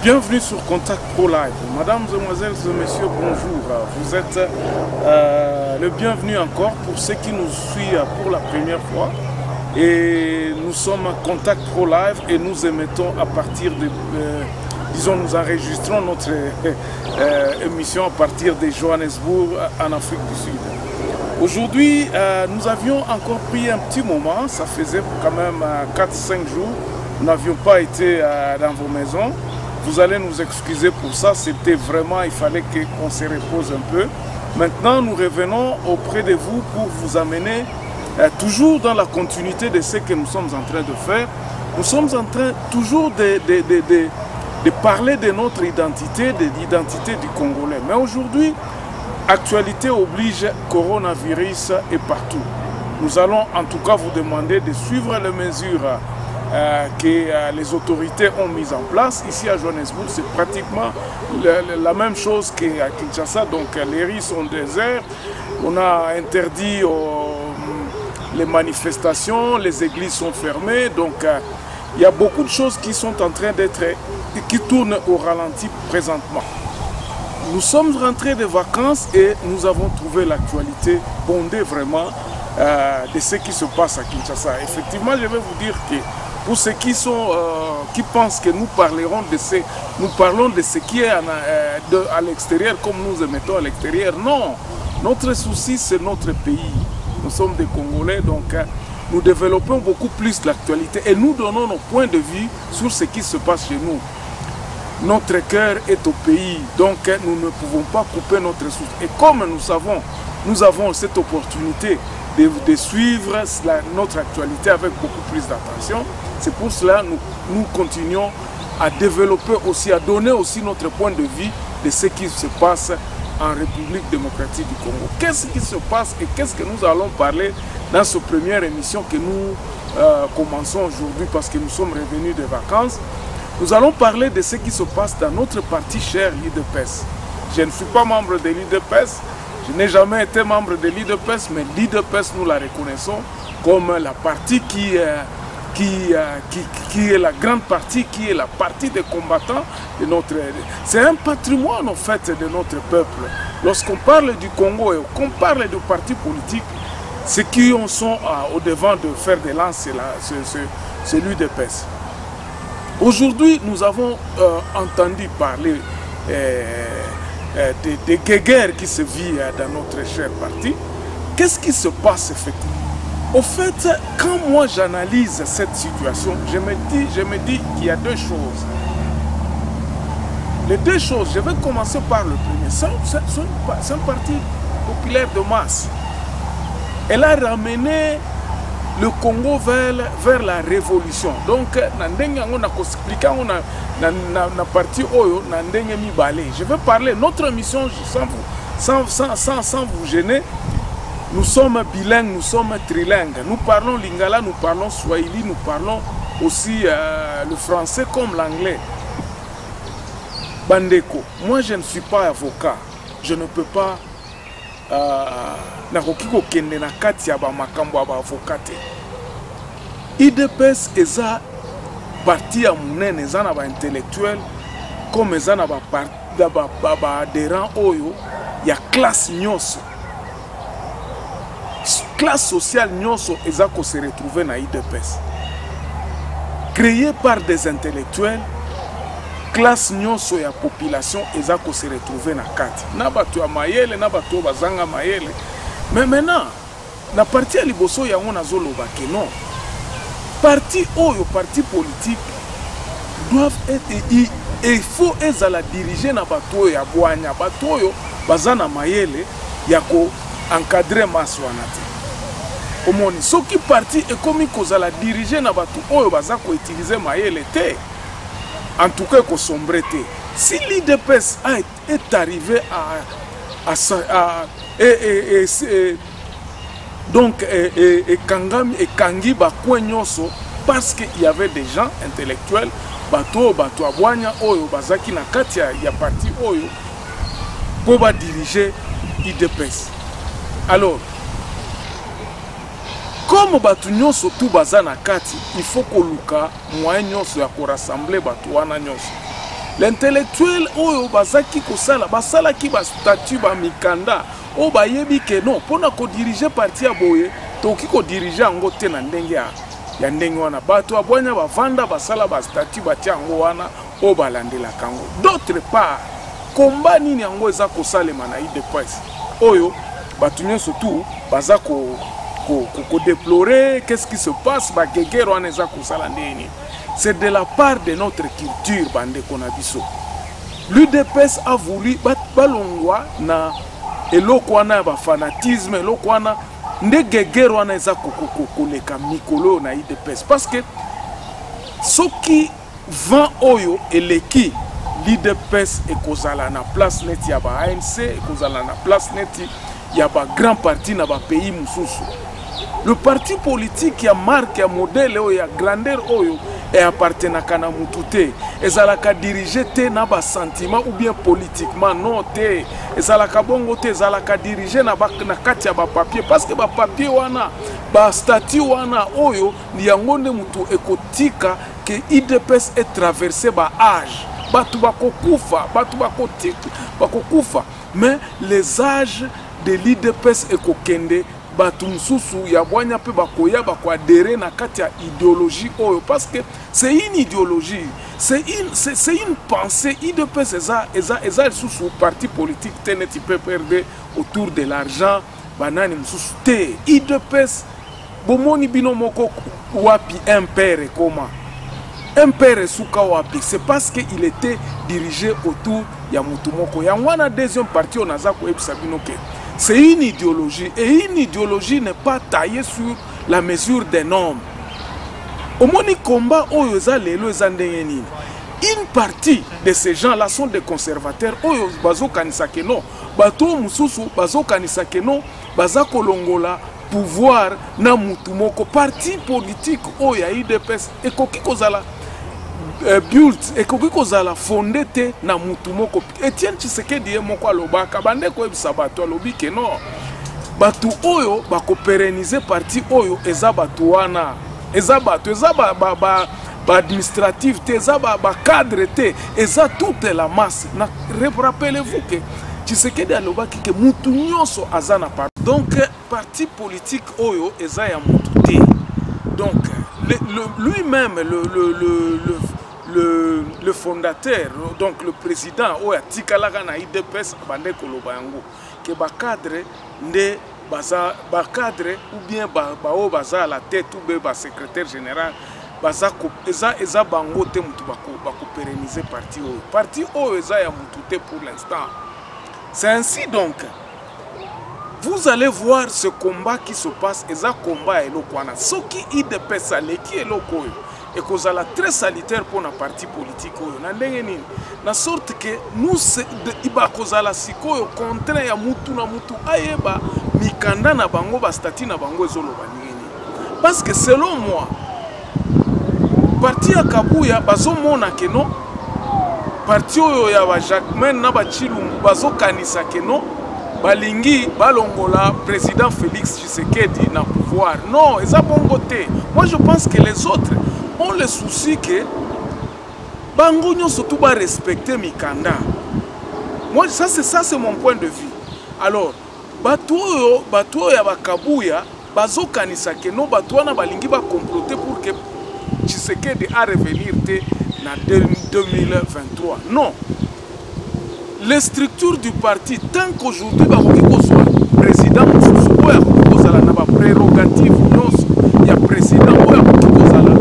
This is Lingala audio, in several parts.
Bienvenue sur Contact Pro Live. Mesdames, Mesdemoiselles et Messieurs, bonjour. Vous êtes le bienvenu encore pour ceux qui nous suivent pour la première fois. Et nous sommes à Contact Pro Live et nous émettons à partir de... disons, nous enregistrons notre émission à partir de Johannesburg en Afrique du Sud. Aujourd'hui, nous avions encore pris un petit moment. Ça faisait quand même 4-5 jours. Nous n'avions pas été dans vos maisons. Vous allez nous excuser pour ça, c'était vraiment, il fallait qu'on se repose un peu. Maintenant, nous revenons auprès de vous pour vous amener, toujours dans la continuité de ce que nous sommes en train de faire. Nous sommes en train toujours de parler de notre identité, de l'identité du Congolais. Mais aujourd'hui, actualité oblige, coronavirus est partout. Nous allons en tout cas vous demander de suivre les mesures que les autorités ont mises en place. Ici à Johannesburg, c'est pratiquement la même chose qu'à Kinshasa. Donc les rues sont désertes, on a interdit les manifestations, les églises sont fermées. Donc il y a beaucoup de choses qui sont en train d'être, qui tournent au ralenti présentement. Nous sommes rentrés de vacances et nous avons trouvé l'actualité bondée vraiment de ce qui se passe à Kinshasa. Effectivement, je vais vous dire que pour ceux qui pensent que nous parlerons de ce qui est à l'extérieur comme nous émettons à l'extérieur, non. Notre souci, c'est notre pays. Nous sommes des Congolais, donc nous développons beaucoup plus l'actualité et nous donnons nos points de vue sur ce qui se passe chez nous. Notre cœur est au pays, donc nous ne pouvons pas couper notre source. Et comme nous avons cette opportunité de suivre notre actualité avec beaucoup plus d'attention. C'est pour cela que nous continuons à développer aussi, à donner aussi notre point de vue de ce qui se passe en République démocratique du Congo. Qu'est-ce qui se passe et qu'est-ce que nous allons parler dans cette première émission que nous commençons aujourd'hui parce que nous sommes revenus de vacances. Nous allons parler de ce qui se passe dans notre parti cher, l'IDPS. Je ne suis pas membre de l'IDPS. Je n'ai jamais été membre de l'IDPS, mais l'IDPS, nous la reconnaissons comme la partie qui est la grande partie, qui est la partie des combattants de notre... C'est un patrimoine, en fait, de notre peuple. Lorsqu'on parle du Congo et qu'on parle de partis politiques, ceux qui sont au devant de faire des lances, c'est l'IDPS. Aujourd'hui, nous avons entendu parler... des guerres qui se vivent dans notre cher parti. Qu'est-ce qui se passe effectivement? Au fait, quand moi j'analyse cette situation, je me dis qu'il y a deux choses. Les deux choses, je vais commencer par le premier. C'est un parti populaire de masse. Elle a ramené le Congo vers la révolution. Donc, je vais parler notre mission sans vous gêner. Nous sommes bilingues, nous sommes trilingues. Nous parlons lingala, nous parlons swahili, nous parlons aussi le français comme l'anglais. Bandeko, moi je ne suis pas avocat. Je ne peux pas IDPS eza parti à mounen eza na ba intellectuel comme eza na ba adhérent oyo ya classe nyonso. Classe sociale nyonso eza ko se retrouver na IDPS. Créé par des intellectuels, classe nyonso ya population eza ko se retrouver na kati. Na batu ya mayele, na batu bazanga mayele. Mais maintenant, na parti ya liboso yango nazoloba ke non. Parti oyo, parti politique doivent être, il faut ezala diriger na bato ya bwanya, bato oyo bazana mayele ya ko encadrer maswana te. Omoni soki parti ekomi kozala diriger na bato oyo baza ko utiliser mayele te. En tout cas ko sombre te. Si l'IDPS est arrivé donc, Kangi Bakwe Nyoso, parce qu'il y avait des gens intellectuels, Bato Abwanya Oyo, Bazaki Nakatia, il y a parti Oyo, pour diriger IDPS. Alors, comme Bato Nyoso tout Baza Nakati, il faut que Luka, moyen Nyoso, ya ko rassembler Bato Wana Nyoso. l'intellectuel oyo bazaki kosala basalaki ba statut ba mikanda o bayebi ke non pona ko diriger parti ya boye toki ko diriger yango te na ndenge ya ndenge wana bato abwanya bavanda basala ba statut batia yango wana o balandelaka yango. D'autre part komba nini yango eza kosalema na UDPS oyo bato nyonso tu baza ko déplorer qu'est-ce qui se passe ba gegero wana eza kosala ndeni. C'est de la part de notre culture bande konabiso. L'UDPS a voulu balongwa na eloko wana ba fanatisme eloko wana nde gegero wana eza koleka mikolo na UDPS parce que soki 20 oyo eleki l'UDPS ekozala na place net ya ba ANC ekozala na place net ya ba grand parti na ba pays mususu. Le parti politique ya marque ya modèle oyo ya grandeur oyo et appartenaka na mutu te ezalaka dirige te na ba sentiment ou bien politiquement non te ezalaka bongo te ezalaka dirige na kati ya ba papier parce que ba papier wana ba statut wana oyo ni yango nde mutu ekotika que UDPS est traversé ba âge batu bakokufa batu bakokufa mais les âges de l'UDPS ekokende batu mususu ya bwanya pe bakoya bakwadere na kati ya idéologie oyo parce que c'est une idéologie c'est une pensée UDPS eza susu parti politique teneti peut perdre autour de l'argent banani mususu te UDPS bomoni bino moko wapi impère comment impère suka wapi c'est parce que il était dirigé autour ya mutu moko ya wana deuxième partie on aza ko ebisa bino ke c'est une idéologie et une idéologie n'est pas taillée sur la mesure d'un homme. Au moni combat oyo za lelo eza ndenge nini. Une partie de ces gens-là sont des conservateurs oyo bazo kanisa ke non. Bato mususu bazo kanisa ke non baza kolongola pouvoir na mutu moko parti politique oyo ya UDPS ekoki kozala built ekoki kozala fondé te na mutu moko. Etienne Tshisekedi moko alobaka bande ko ebisa bato alobi ke non bato oyo bako pérenniser parti oyo eza bato wana eza bato eza ba administratif te eza ba cadre te eza toute la masse na rappelez-vous que Tshisekedi alobaki ke mutu nyonso aza na parti donc parti politique oyo eza ya mutu te donc lui-même le fondateur, donc le président, ou a tikalaka na UDPS bande koloba yango que ba cadre nde ba cadre ou bien ba baza à la tête ou bien ba secrétaire général baza ko eza bango te mutu bako pérenniser parti oyo eza ya mutu te pour l'instant. C'est ainsi donc vous allez voir ce combat qui se passe eza combat eloko wana soki UDPS aleki eloko oyo et kozala très salutaire pour na parti politique oyo na ndenge nini na sorte que nous iba kozala sikoyo contre ya mutu na mutu ayeba mikanda na bango ba statut na bango ezoloba nini parce que selon moi parti ya Kabuya bazomona ke non parti oyo ya ba Jacquemain na ba Chilumbu bazokanisa ke non balingi balongola président Félix Tshisekedi na pouvoir non eza bongo te. Moi je pense que les autres ont le souci que bango nyonso tout ba respecter mikanda. Moi ça c'est mon point de vue. Alors bato ya bakabuya bazokanisa ke no bato wana balingi ba comploter pour que Tshisekedi a revenir te na 2023. Non. Les structures du parti tant qu'aujourd'hui bakoki kozwa président mususu oyo akoki kozala na ba prérogative nyonso ya président oyo akoki kozala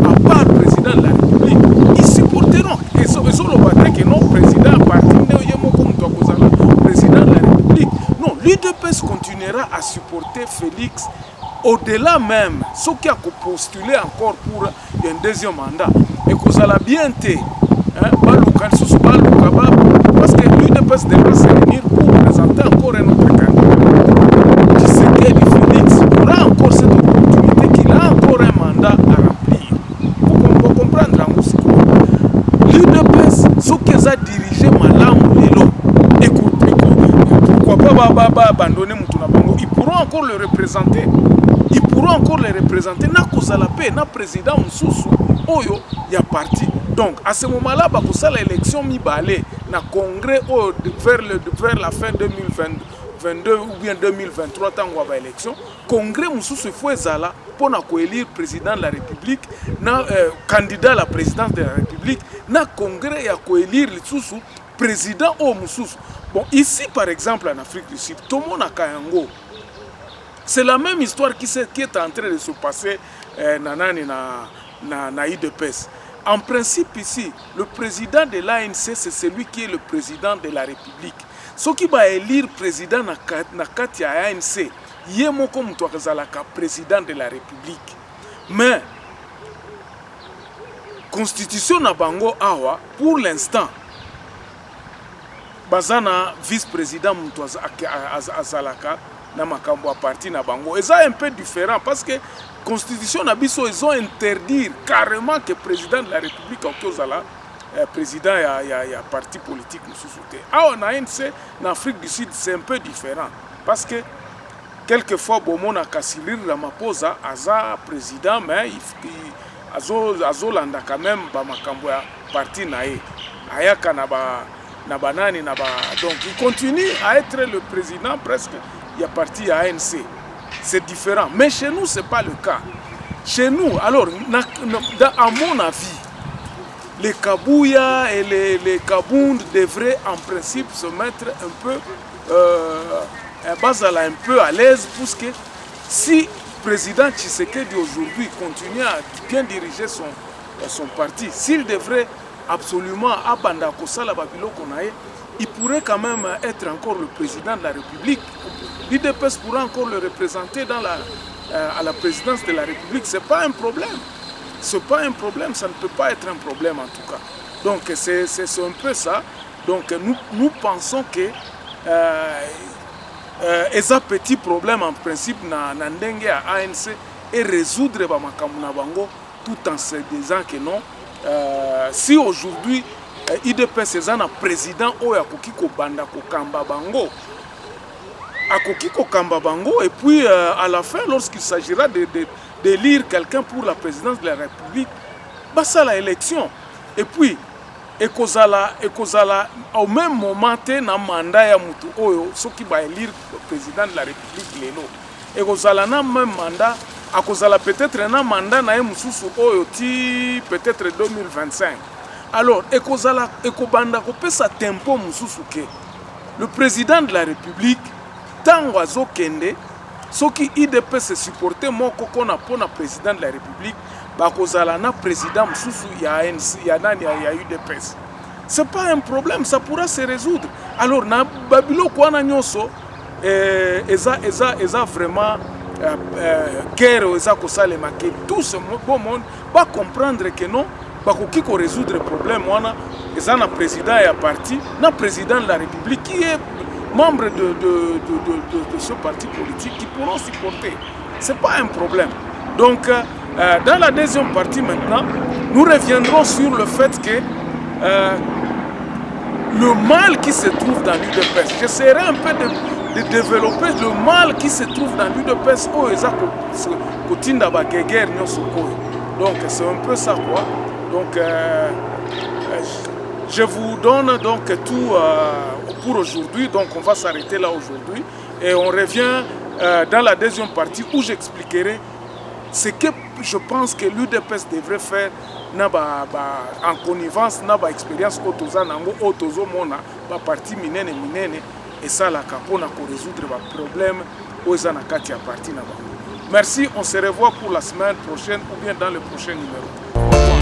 à part président de la République ils supporteront ezoloba te ke non président parti nde ye moko mutu akozala président de la République non l'UDPS continuera à supporter Félix au-delà même ce qui a postulé encore pour un deuxième mandat et kozala bien te baluka sous baluka parce que l'UDPS devra se réunir pour présenter encore un autre candidat. Tshisekedi Félix aura encore cette opportunité qu'il a encore un mandat à remplir. Pour comprendre en aussi. L'UDPS, ce qu'ils ont dirigé Malamu Lelo, écoute, pourquoi pas abandonner Moutouna Bango, ils pourront encore le représenter. Ils pourront encore le représenter. Na Kozala Pe, na président Moussoussou, Oyo, il y a parti. Donc à ce moment-là, ça l'élection mi-balé na congrès vers la fin 2022 ou bien 2023 tant qu'on va élection, congrès mususu faut zala pour élire président de la République, na candidat à la présidence de la République, na congrès ya élire le président au mususu. Bon, ici par exemple en Afrique du Sud, tout le monde a Kayango. C'est la même histoire qui est en train de se passer na IDPS. En principe ici, le président de l'ANC, c'est celui qui est le président de la République. Ce qui va élire président na kati ya ANC, yemo comme toi président de la République. Mais constitution na bango awa pour l'instant bazana vice-président mutwaza azalaka na makambo a parti na bango. Et ça est un peu différent parce que constitution na biso ils ont interdit carrément que président de la République okozala président ya parti politique mususuté. Ah on a en Afrique du Sud c'est un peu différent parce que quelquefois bomona Kasilir Ramaphosa aza président mais azolanda quand même ba makambo ya parti na ye ayaka na banani na ba donc il continue à être le président presque il y a parti à ANC. C'est différent. Mais chez nous, ce n'est pas le cas. Chez nous, alors, à mon avis, les Kabouya et les Kabound devraient en principe se mettre un peu, un peu à l'aise, parce que si le président Tshisekedi aujourd'hui continue à bien diriger son parti, s'il devrait absolument abandonner la Babylone qu'on a, il pourrait quand même être encore le président de la République. L'IDPS pourra encore le représenter à la présidence de la République. Ce n'est pas un problème. Ce n'est pas un problème, ça ne peut pas être un problème en tout cas. Donc c'est un peu ça. Donc nous pensons que ces petits problèmes en principe na ndenge à ANC et résoudre bamakamuna bango tout en se disant que non. Si aujourd'hui IDPS est un président ou akoki ko banda ko kamba bango akoki ko kamba bango et puis à la fin lorsqu'il s'agira d'élire quelqu'un pour la présidence de la République basa la élection et puis ekozala au même moment na mandat ya mutu oyo soki ba élire le président de la République lelo ekozala na même mandat akozala peut-être na mandat na mususu oyo ti peut-être 2025. Alors, ekobanda kopesa tempo mususu ke le président de la République tango azokende soki IDPS supporter moko kona pona président de la République bakozala na président mususu ya UDPS. C'est pas un problème, ça pourra se résoudre. Alors na babilo kwana nyoso eza vraiment guerre eza kosalema ke tout ce bon monde va comprendre que non bakoki ko résoudre le problème wana eza na président et parti na président de la République qui est membre de ce parti politique qui pourront supporter. C'est pas un problème. Donc dans la deuxième partie maintenant, nous reviendrons sur le fait que le mal qui se trouve dans l'UDPS, j'essaierai un peu de développer le mal qui se trouve dans l'UDPS au eza kotinda ba guerre nyoso oyo. Donc c'est un peu ça quoi. Donc, je vous donne donc tout pour aujourd'hui. Donc, on va s'arrêter là aujourd'hui. Et on revient dans la deuxième partie où j'expliquerai ce que je pense que l'UDPS devrait faire en connivence, dans l'expérience autozo mona, partie minene. Et ça, la capona pour résoudre les problèmes aux anakati à partir. Merci, on se revoit pour la semaine prochaine ou bien dans le prochain numéro.